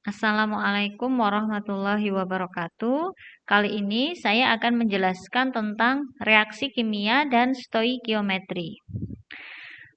Assalamualaikum warahmatullahi wabarakatuh. Kali ini saya akan menjelaskan tentang reaksi kimia dan stoikiometri.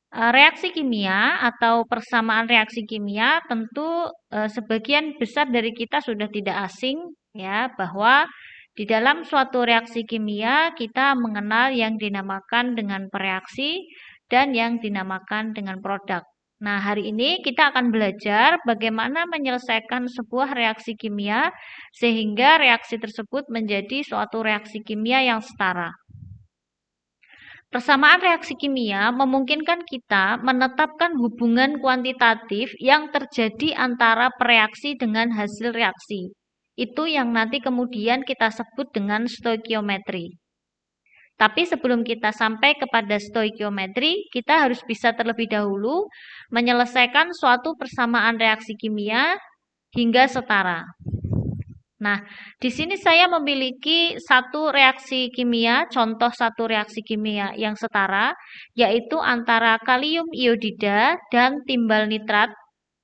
Reaksi kimia atau persamaan reaksi kimia tentu sebagian besar dari kita sudah tidak asing ya bahwa di dalam suatu reaksi kimia kita mengenal yang dinamakan dengan pereaksi dan yang dinamakan dengan produk. Nah, hari ini kita akan belajar bagaimana menyelesaikan sebuah reaksi kimia sehingga reaksi tersebut menjadi suatu reaksi kimia yang setara. Persamaan reaksi kimia memungkinkan kita menetapkan hubungan kuantitatif yang terjadi antara pereaksi dengan hasil reaksi. Itu yang nanti kemudian kita sebut dengan stoikiometri. Tapi sebelum kita sampai kepada stoikiometri, kita harus bisa terlebih dahulu menyelesaikan suatu persamaan reaksi kimia hingga setara. Nah, di sini saya memiliki satu reaksi kimia, contoh satu reaksi kimia yang setara, yaitu antara kalium iodida dan timbal nitrat.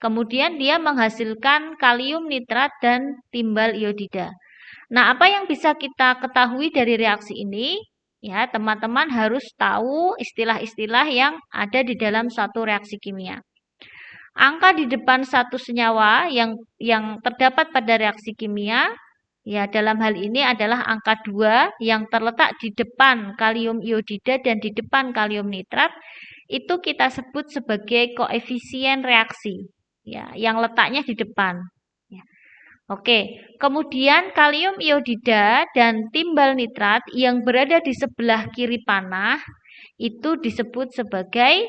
Kemudian dia menghasilkan kalium nitrat dan timbal iodida. Nah, apa yang bisa kita ketahui dari reaksi ini? Ya, teman-teman harus tahu istilah-istilah yang ada di dalam suatu reaksi kimia. Angka di depan satu senyawa yang terdapat pada reaksi kimia, ya dalam hal ini adalah angka 2 yang terletak di depan kalium iodida dan di depan kalium nitrat, itu kita sebut sebagai koefisien reaksi, ya, yang letaknya di depan. Ya. Oke, kemudian kalium iodida dan timbal nitrat yang berada di sebelah kiri panah itu disebut sebagai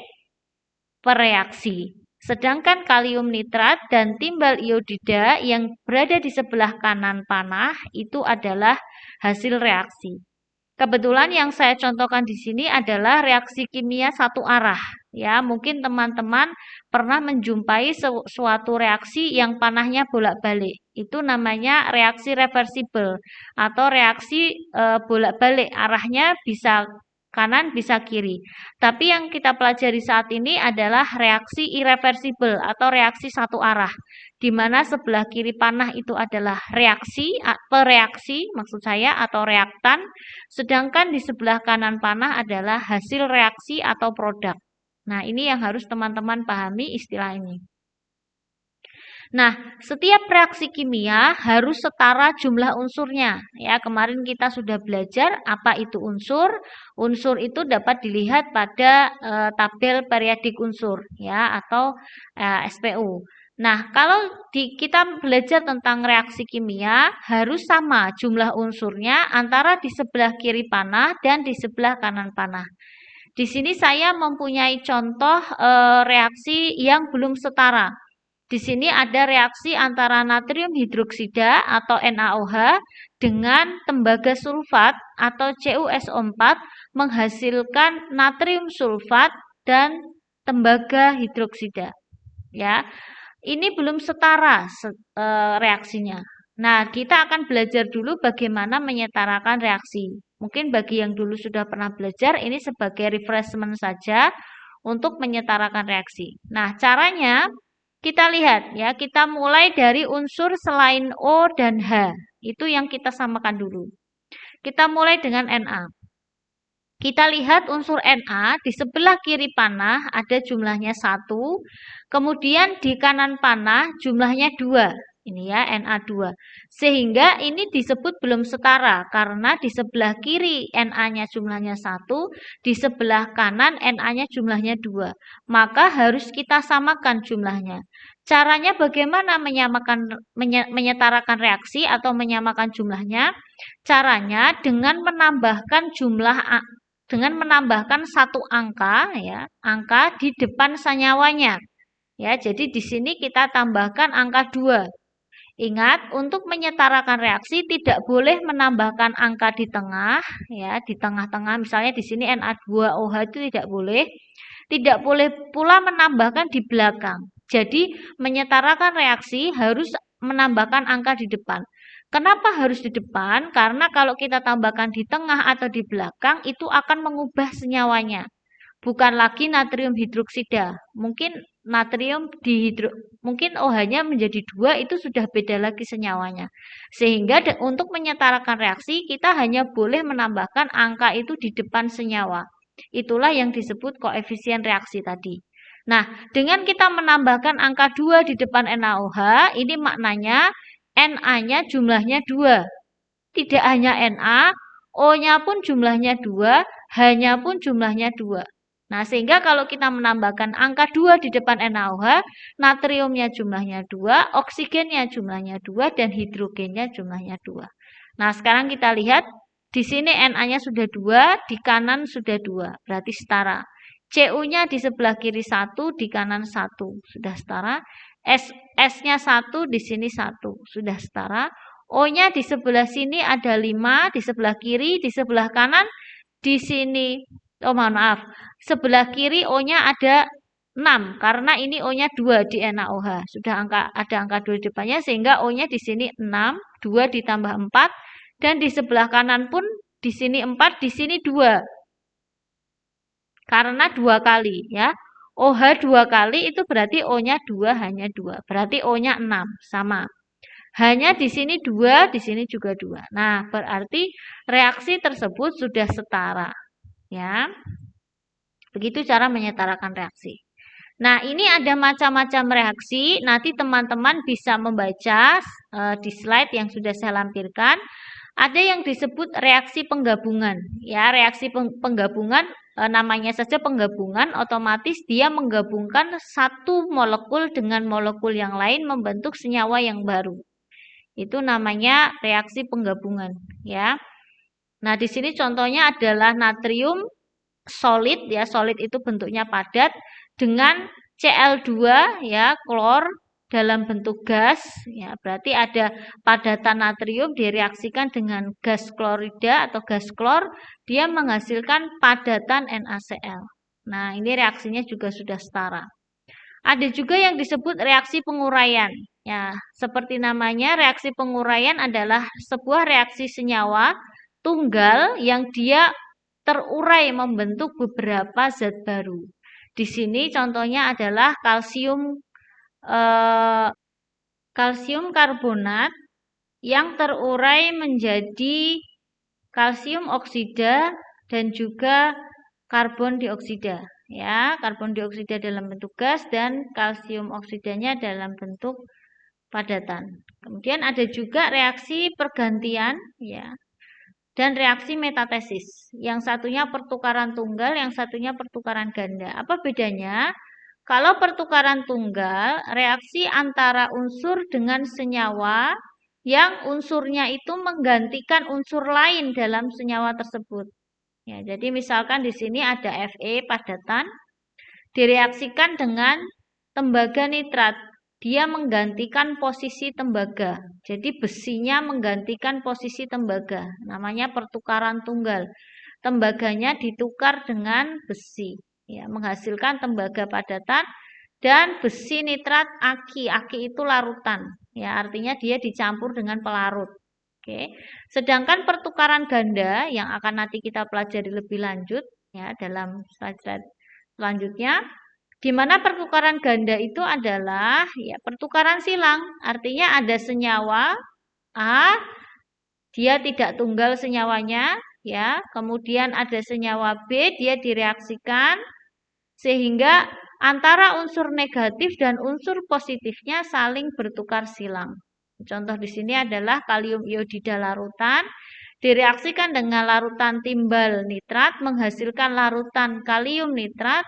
pereaksi. Sedangkan kalium nitrat dan timbal iodida yang berada di sebelah kanan panah itu adalah hasil reaksi. Kebetulan yang saya contohkan di sini adalah reaksi kimia satu arah. Ya, mungkin teman-teman pernah menjumpai suatu reaksi yang panahnya bolak-balik. Itu namanya reaksi reversibel atau reaksi bolak-balik, arahnya bisa kanan bisa kiri. Tapi yang kita pelajari saat ini adalah reaksi irreversibel atau reaksi satu arah, di mana sebelah kiri panah itu adalah reaksi, pereaksi maksud saya atau reaktan, sedangkan di sebelah kanan panah adalah hasil reaksi atau produk. Nah, ini yang harus teman-teman pahami istilah ini. Nah, setiap reaksi kimia harus setara jumlah unsurnya. Ya, kemarin kita sudah belajar apa itu unsur. Unsur itu dapat dilihat pada tabel periodik unsur ya atau SPU. Nah, kalau kita belajar tentang reaksi kimia harus sama jumlah unsurnya antara di sebelah kiri panah dan di sebelah kanan panah. Di sini saya mempunyai contoh reaksi yang belum setara. Di sini ada reaksi antara natrium hidroksida atau NaOH dengan tembaga sulfat atau CuSO4 menghasilkan natrium sulfat dan tembaga hidroksida. Ya, ini belum setara reaksinya. Nah, kita akan belajar dulu bagaimana menyetarakan reaksi. Mungkin bagi yang dulu sudah pernah belajar, ini sebagai refreshment saja untuk menyetarakan reaksi. Nah, caranya kita lihat ya, kita mulai dari unsur selain O dan H. Itu yang kita samakan dulu. Kita mulai dengan Na. Kita lihat unsur Na di sebelah kiri panah ada jumlahnya 1, kemudian di kanan panah jumlahnya 2. Ini ya Na2. Sehingga ini disebut belum setara karena di sebelah kiri Na-nya jumlahnya 1, di sebelah kanan Na-nya jumlahnya 2. Maka harus kita samakan jumlahnya. Caranya bagaimana menyetarakan reaksi atau menyamakan jumlahnya? Caranya dengan menambahkan satu angka ya, angka di depan sanyawanya. Ya, jadi di sini kita tambahkan angka 2. Ingat, untuk menyetarakan reaksi tidak boleh menambahkan angka di tengah ya, di tengah-tengah misalnya di sini Na2OH itu tidak boleh. Tidak boleh pula menambahkan di belakang. Jadi, menyetarakan reaksi harus menambahkan angka di depan. Kenapa harus di depan? Karena kalau kita tambahkan di tengah atau di belakang, itu akan mengubah senyawanya. Bukan lagi natrium hidroksida. Mungkin natrium mungkin OH-nya menjadi 2 itu sudah beda lagi senyawanya. Sehingga untuk menyetarakan reaksi kita hanya boleh menambahkan angka itu di depan senyawa. Itulah yang disebut koefisien reaksi tadi. Nah, dengan kita menambahkan angka 2 di depan NaOH, ini maknanya Na-nya jumlahnya 2. Tidak hanya Na, O-nya pun jumlahnya 2, H-nya pun jumlahnya 2. Nah, sehingga kalau kita menambahkan angka 2 di depan NaOH, natriumnya jumlahnya 2, oksigennya jumlahnya 2, dan hidrogennya jumlahnya 2. Nah, sekarang kita lihat, di sini Na-nya sudah 2, di kanan sudah 2, berarti setara. Cu-nya di sebelah kiri 1, di kanan 1, sudah setara. S-nya 1, di sini 1, sudah setara. O-nya di sebelah sini ada 5, di sebelah kiri, di sebelah kanan, di sini, oh mohon maaf, sebelah kiri O-nya ada 6, karena ini O-nya 2 di NaOH. Sudah ada angka 2 di depannya, sehingga O-nya di sini 6, 2 ditambah 4, dan di sebelah kanan pun di sini 4, di sini 2. Karena 2 kali ya. OH 2 kali itu berarti O-nya 2, hanya 2. Berarti O-nya 6, sama. Hanya di sini 2, di sini juga 2. Nah, berarti reaksi tersebut sudah setara. Ya. Begitu cara menyetarakan reaksi. Nah, ini ada macam-macam reaksi. Nanti teman-teman bisa membaca di slide yang sudah saya lampirkan. Ada yang disebut reaksi penggabungan. Ya, reaksi penggabungan namanya saja penggabungan, otomatis dia menggabungkan satu molekul dengan molekul yang lain membentuk senyawa yang baru. Itu namanya reaksi penggabungan, ya. Nah, di sini contohnya adalah natrium solid, ya. Solid itu bentuknya padat dengan Cl2, ya, klor dalam bentuk gas, ya. Berarti ada padatan natrium direaksikan dengan gas klorida atau gas klor, dia menghasilkan padatan NaCl. Nah, ini reaksinya juga sudah setara. Ada juga yang disebut reaksi penguraian. Ya, seperti namanya, reaksi penguraian adalah sebuah reaksi senyawa tunggal yang dia terurai membentuk beberapa zat baru. Di sini contohnya adalah kalsium karbonat yang terurai menjadi kalsium oksida dan juga karbon dioksida. Ya, karbon dioksida dalam bentuk gas dan kalsium oksidanya dalam bentuk padatan. Kemudian ada juga reaksi pergantian, ya, dan reaksi metatesis. Yang satunya pertukaran tunggal, yang satunya pertukaran ganda. Apa bedanya? Kalau pertukaran tunggal, reaksi antara unsur dengan senyawa yang unsurnya itu menggantikan unsur lain dalam senyawa tersebut. Ya, jadi misalkan di sini ada Fe padatan direaksikan dengan tembaga nitrat. Dia menggantikan posisi tembaga. Jadi besinya menggantikan posisi tembaga. Namanya pertukaran tunggal. Tembaganya ditukar dengan besi. Ya, menghasilkan tembaga padatan dan besi nitrat aki. Aki itu larutan. Ya, artinya dia dicampur dengan pelarut. Oke. Sedangkan pertukaran ganda yang akan nanti kita pelajari lebih lanjut ya dalam slide-slide selanjutnya, di mana pertukaran ganda itu adalah ya pertukaran silang. Artinya ada senyawa A, dia tidak tunggal senyawanya ya. Kemudian ada senyawa B, dia direaksikan sehingga antara unsur negatif dan unsur positifnya saling bertukar silang. Contoh di sini adalah kalium iodida larutan direaksikan dengan larutan timbal nitrat menghasilkan larutan kalium nitrat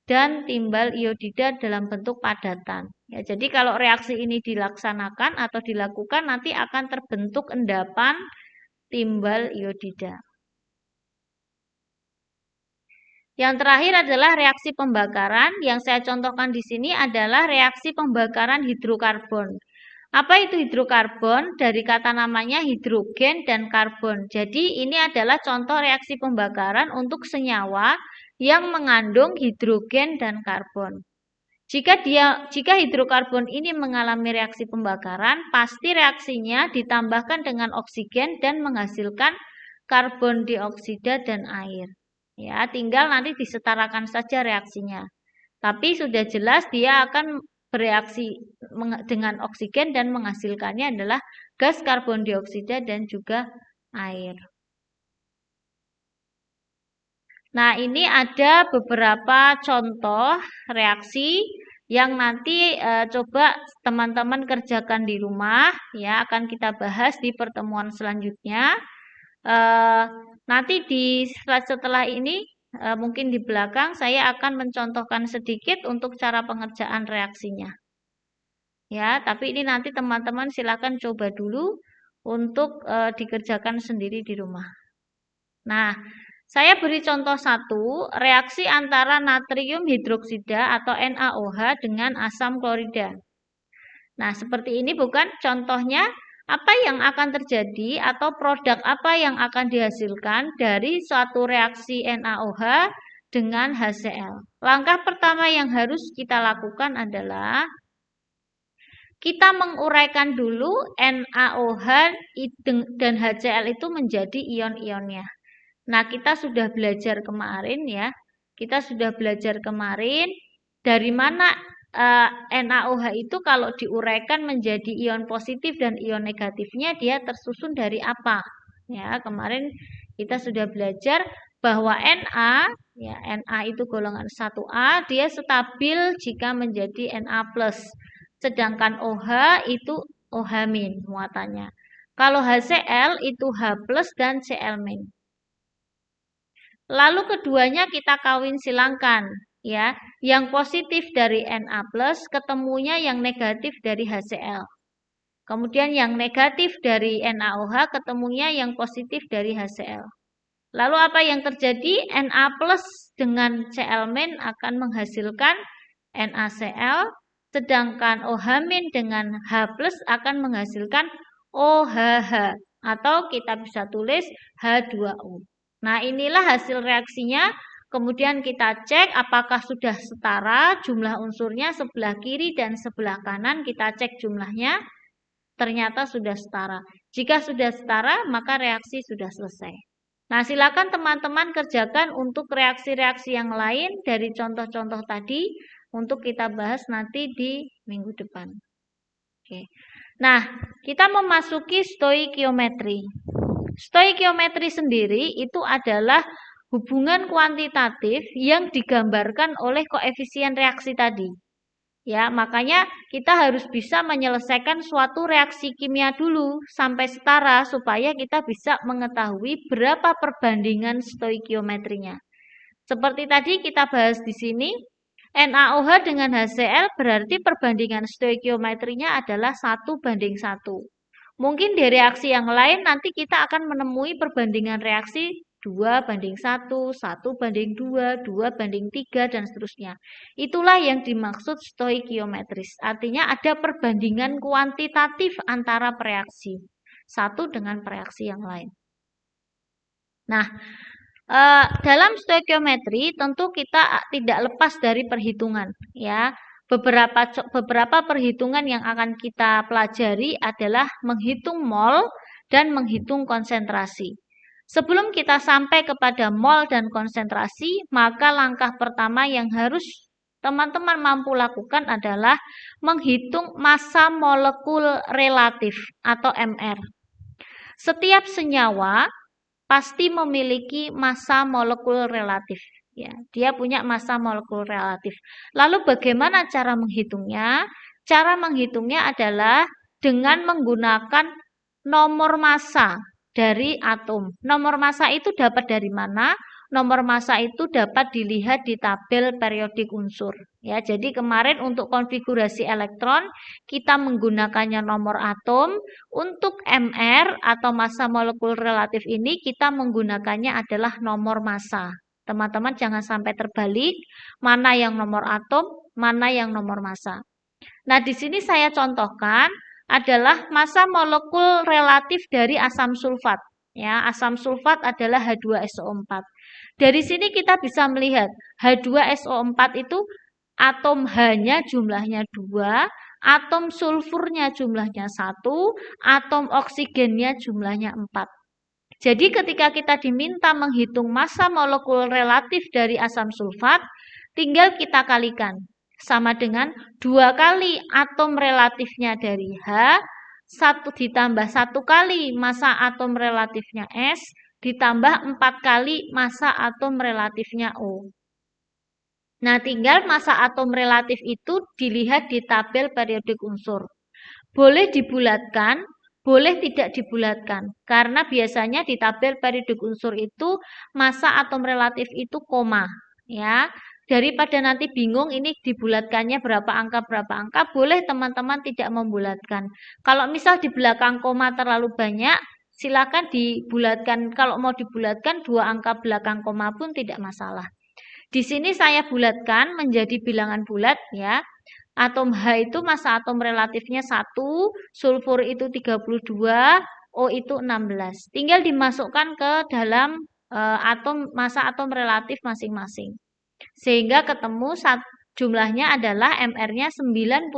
dan timbal iodida dalam bentuk padatan. Ya, jadi kalau reaksi ini dilaksanakan atau dilakukan nanti akan terbentuk endapan timbal iodida. Yang terakhir adalah reaksi pembakaran. Yang saya contohkan di sini adalah reaksi pembakaran hidrokarbon. Apa itu hidrokarbon? Dari kata namanya hidrogen dan karbon. Jadi ini adalah contoh reaksi pembakaran untuk senyawa yang mengandung hidrogen dan karbon. Jika hidrokarbon ini mengalami reaksi pembakaran, pasti reaksinya ditambahkan dengan oksigen dan menghasilkan karbon dioksida dan air. Ya, tinggal nanti disetarakan saja reaksinya. Tapi sudah jelas dia akan bereaksi dengan oksigen dan menghasilkannya adalah gas karbon dioksida dan juga air. Nah, ini ada beberapa contoh reaksi yang nanti coba teman-teman kerjakan di rumah ya, akan kita bahas di pertemuan selanjutnya. Eh, Nanti di slide setelah ini mungkin di belakang saya akan mencontohkan sedikit untuk cara pengerjaan reaksinya. Ya, tapi ini nanti teman-teman silakan coba dulu untuk dikerjakan sendiri di rumah. Nah, saya beri contoh satu, reaksi antara natrium hidroksida atau NaOH dengan asam klorida. Nah, seperti ini bukan contohnya apa yang akan terjadi atau produk apa yang akan dihasilkan dari suatu reaksi NaOH dengan HCl. Langkah pertama yang harus kita lakukan adalah kita menguraikan dulu NaOH dan HCl itu menjadi ion-ionnya. Nah, kita sudah belajar kemarin ya. Kita sudah belajar kemarin dari mana NaOH itu kalau diuraikan menjadi ion positif dan ion negatifnya dia tersusun dari apa? Ya, kemarin kita sudah belajar bahwa Na ya Na itu golongan 1A dia stabil jika menjadi Na+. Sedangkan OH itu OH- muatannya. Kalau HCl itu H+ dan Cl-. Lalu keduanya kita kawin silangkan ya. Yang positif dari Na+ ketemunya yang negatif dari HCl. Kemudian yang negatif dari NaOH ketemunya yang positif dari HCl. Lalu apa yang terjadi? Na+ dengan Cl- akan menghasilkan NaCl, sedangkan OH- dengan H+ akan menghasilkan OHH atau kita bisa tulis H2O. Nah, inilah hasil reaksinya. Kemudian kita cek apakah sudah setara jumlah unsurnya sebelah kiri dan sebelah kanan. Kita cek jumlahnya. Ternyata sudah setara. Jika sudah setara, maka reaksi sudah selesai. Nah, silakan teman-teman kerjakan untuk reaksi-reaksi yang lain dari contoh-contoh tadi untuk kita bahas nanti di minggu depan. Oke. Nah, kita memasuki stoikiometri. Stoikiometri sendiri itu adalah hubungan kuantitatif yang digambarkan oleh koefisien reaksi tadi. Ya, makanya kita harus bisa menyelesaikan suatu reaksi kimia dulu sampai setara supaya kita bisa mengetahui berapa perbandingan stoikiometrinya. Seperti tadi kita bahas di sini, NaOH dengan HCl berarti perbandingan stoikiometrinya adalah 1:1. Mungkin di reaksi yang lain nanti kita akan menemui perbandingan reaksi 2:1, 1:2, 2:3, dan seterusnya. Itulah yang dimaksud stoikiometris. Artinya ada perbandingan kuantitatif antara reaksi satu dengan reaksi yang lain. Nah, dalam stoikiometri tentu kita tidak lepas dari perhitungan, ya. Beberapa perhitungan yang akan kita pelajari adalah menghitung mol dan menghitung konsentrasi. Sebelum kita sampai kepada mol dan konsentrasi, maka langkah pertama yang harus teman-teman mampu lakukan adalah menghitung massa molekul relatif atau MR. Setiap senyawa pasti memiliki massa molekul relatif. Ya, dia punya massa molekul relatif. Lalu bagaimana cara menghitungnya? Cara menghitungnya adalah dengan menggunakan nomor massa dari atom. Nomor massa itu dapat dari mana? Nomor massa itu dapat dilihat di tabel periodik unsur. Ya, jadi kemarin untuk konfigurasi elektron kita menggunakannya nomor atom. Untuk MR atau massa molekul relatif ini kita menggunakannya adalah nomor massa. Teman-teman jangan sampai terbalik, mana yang nomor atom, mana yang nomor massa. Nah, di sini saya contohkan adalah massa molekul relatif dari asam sulfat. Ya, asam sulfat adalah H2SO4. Dari sini kita bisa melihat H2SO4 itu atom H-nya jumlahnya 2, atom sulfurnya jumlahnya 1, atom oksigennya jumlahnya 4. Jadi ketika kita diminta menghitung massa molekul relatif dari asam sulfat, tinggal kita kalikan. Sama dengan 2 kali atom relatifnya dari H, 1 ditambah 1 kali massa atom relatifnya S, ditambah 4 kali massa atom relatifnya O. Nah, tinggal massa atom relatif itu dilihat di tabel periodik unsur. Boleh dibulatkan, boleh tidak dibulatkan. Karena biasanya di tabel periodik unsur itu massa atom relatif itu koma, ya. Daripada nanti bingung ini dibulatkannya berapa angka, boleh teman-teman tidak membulatkan. Kalau misal di belakang koma terlalu banyak, silakan dibulatkan. Kalau mau dibulatkan 2 angka belakang koma pun tidak masalah. Di sini saya bulatkan menjadi bilangan bulat ya. Atom H itu massa atom relatifnya 1, sulfur itu 32, O itu 16. Tinggal dimasukkan ke dalam massa atom relatif masing-masing. Sehingga ketemu jumlahnya adalah MR-nya 98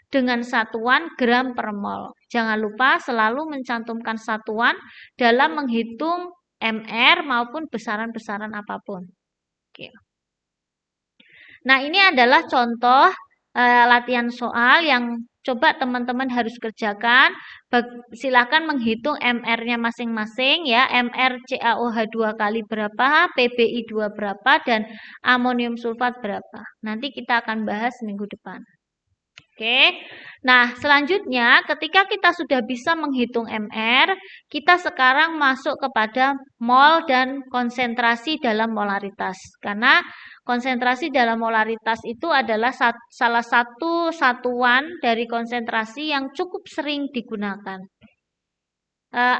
dengan satuan gram per mol. Jangan lupa selalu mencantumkan satuan dalam menghitung MR maupun besaran-besaran apapun. Oke. Nah, ini adalah contoh latihan soal yang coba teman-teman harus kerjakan. Silakan menghitung MR-nya masing-masing ya. MR CaOH2 kali berapa, PbI2 berapa, dan amonium sulfat berapa. Nanti kita akan bahas minggu depan. Oke. Nah, selanjutnya ketika kita sudah bisa menghitung MR, kita sekarang masuk kepada mol dan konsentrasi dalam molaritas. Karena konsentrasi dalam molaritas itu adalah salah satu satuan dari konsentrasi yang cukup sering digunakan.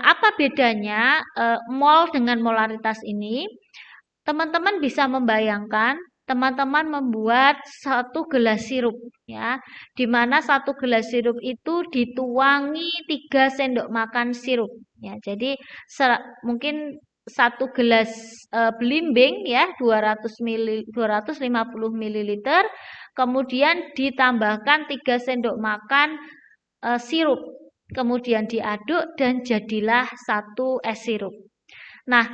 Apa bedanya mol dengan molaritas ini? Teman-teman bisa membayangkan teman-teman membuat satu gelas sirup ya, di mana satu gelas sirup itu dituangi 3 sendok makan sirup ya. Jadi mungkin satu gelas belimbing ya 250 ml, kemudian ditambahkan 3 sendok makan sirup, kemudian diaduk dan jadilah satu es sirup. Nah,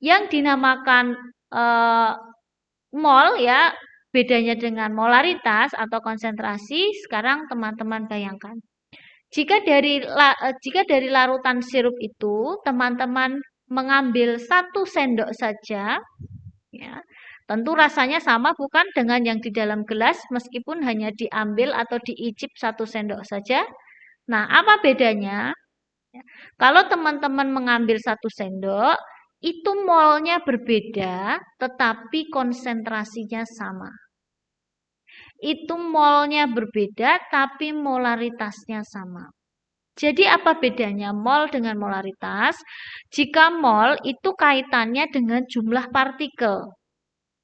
yang dinamakan mol ya, bedanya dengan molaritas atau konsentrasi, sekarang teman-teman bayangkan. Jika dari larutan sirup itu, teman-teman mengambil 1 sendok saja, ya, tentu rasanya sama bukan dengan yang di dalam gelas, meskipun hanya diambil atau diicip 1 sendok saja. Nah, apa bedanya? Kalau teman-teman mengambil 1 sendok, itu molnya berbeda, tetapi konsentrasinya sama. Itu molnya berbeda, tapi molaritasnya sama. Jadi apa bedanya mol dengan molaritas? Jika mol itu kaitannya dengan jumlah partikel.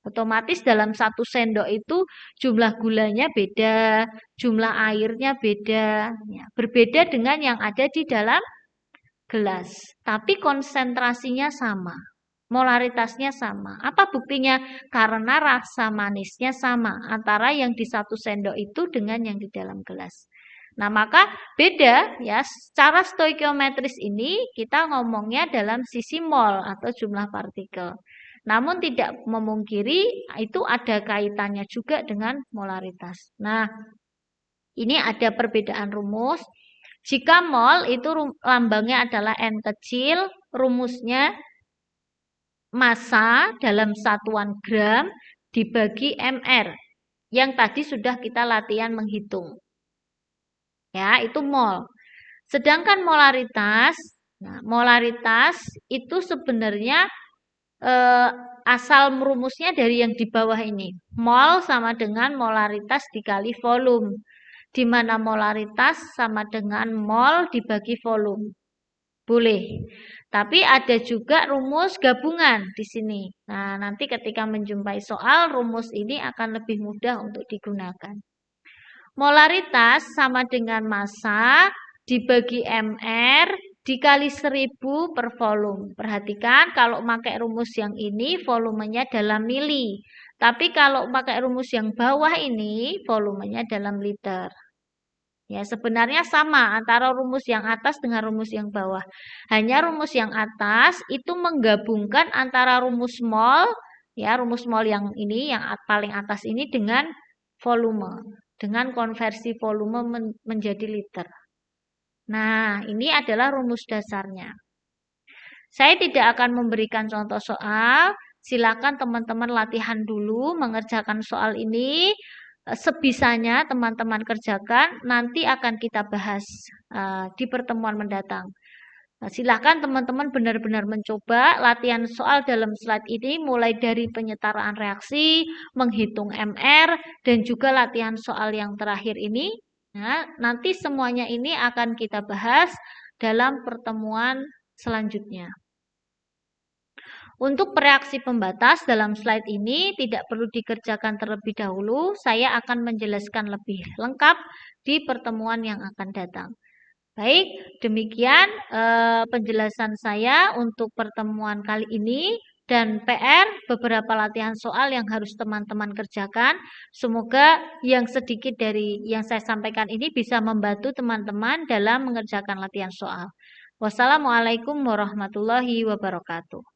Otomatis dalam 1 sendok itu jumlah gulanya beda, jumlah airnya beda. Ya, berbeda dengan yang ada di dalam gelas, tapi konsentrasinya sama, molaritasnya sama. Apa buktinya? Karena rasa manisnya sama antara yang di 1 sendok itu dengan yang di dalam gelas. Nah, maka beda ya, secara stoikiometris ini kita ngomongnya dalam sisi mol atau jumlah partikel. Namun tidak memungkiri itu ada kaitannya juga dengan molaritas. Nah, ini ada perbedaan rumus. Jika mol itu lambangnya adalah N kecil, rumusnya massa dalam satuan gram dibagi MR. Yang tadi sudah kita latihan menghitung. Ya, itu mol. Sedangkan molaritas, nah, molaritas itu sebenarnya asal rumusnya dari yang di bawah ini. Mol sama dengan molaritas dikali volume, di mana molaritas sama dengan mol dibagi volume. Boleh. Tapi ada juga rumus gabungan di sini. Nah, nanti ketika menjumpai soal, rumus ini akan lebih mudah untuk digunakan. Molaritas sama dengan massa dibagi MR dikali 1000 per volume. Perhatikan kalau pakai rumus yang ini volumenya dalam mili. Tapi kalau pakai rumus yang bawah ini volumenya dalam liter. Ya, sebenarnya sama antara rumus yang atas dengan rumus yang bawah. Hanya rumus yang atas itu menggabungkan antara rumus mol Ya, rumus mol yang ini, yang paling atas ini dengan volume, dengan konversi volume menjadi liter. Nah, ini adalah rumus dasarnya. Saya tidak akan memberikan contoh soal. Silakan teman-teman latihan dulu mengerjakan soal ini. Sebisanya teman-teman kerjakan. Nanti akan kita bahas di pertemuan mendatang. Nah, silakan teman-teman benar-benar mencoba latihan soal dalam slide ini mulai dari penyetaraan reaksi, menghitung MR, dan juga latihan soal yang terakhir ini. Nah, nanti semuanya ini akan kita bahas dalam pertemuan selanjutnya. Untuk reaksi pembatas dalam slide ini tidak perlu dikerjakan terlebih dahulu. Saya akan menjelaskan lebih lengkap di pertemuan yang akan datang. Baik, demikian penjelasan saya untuk pertemuan kali ini dan PR beberapa latihan soal yang harus teman-teman kerjakan. Semoga yang sedikit dari yang saya sampaikan ini bisa membantu teman-teman dalam mengerjakan latihan soal. Wassalamualaikum warahmatullahi wabarakatuh.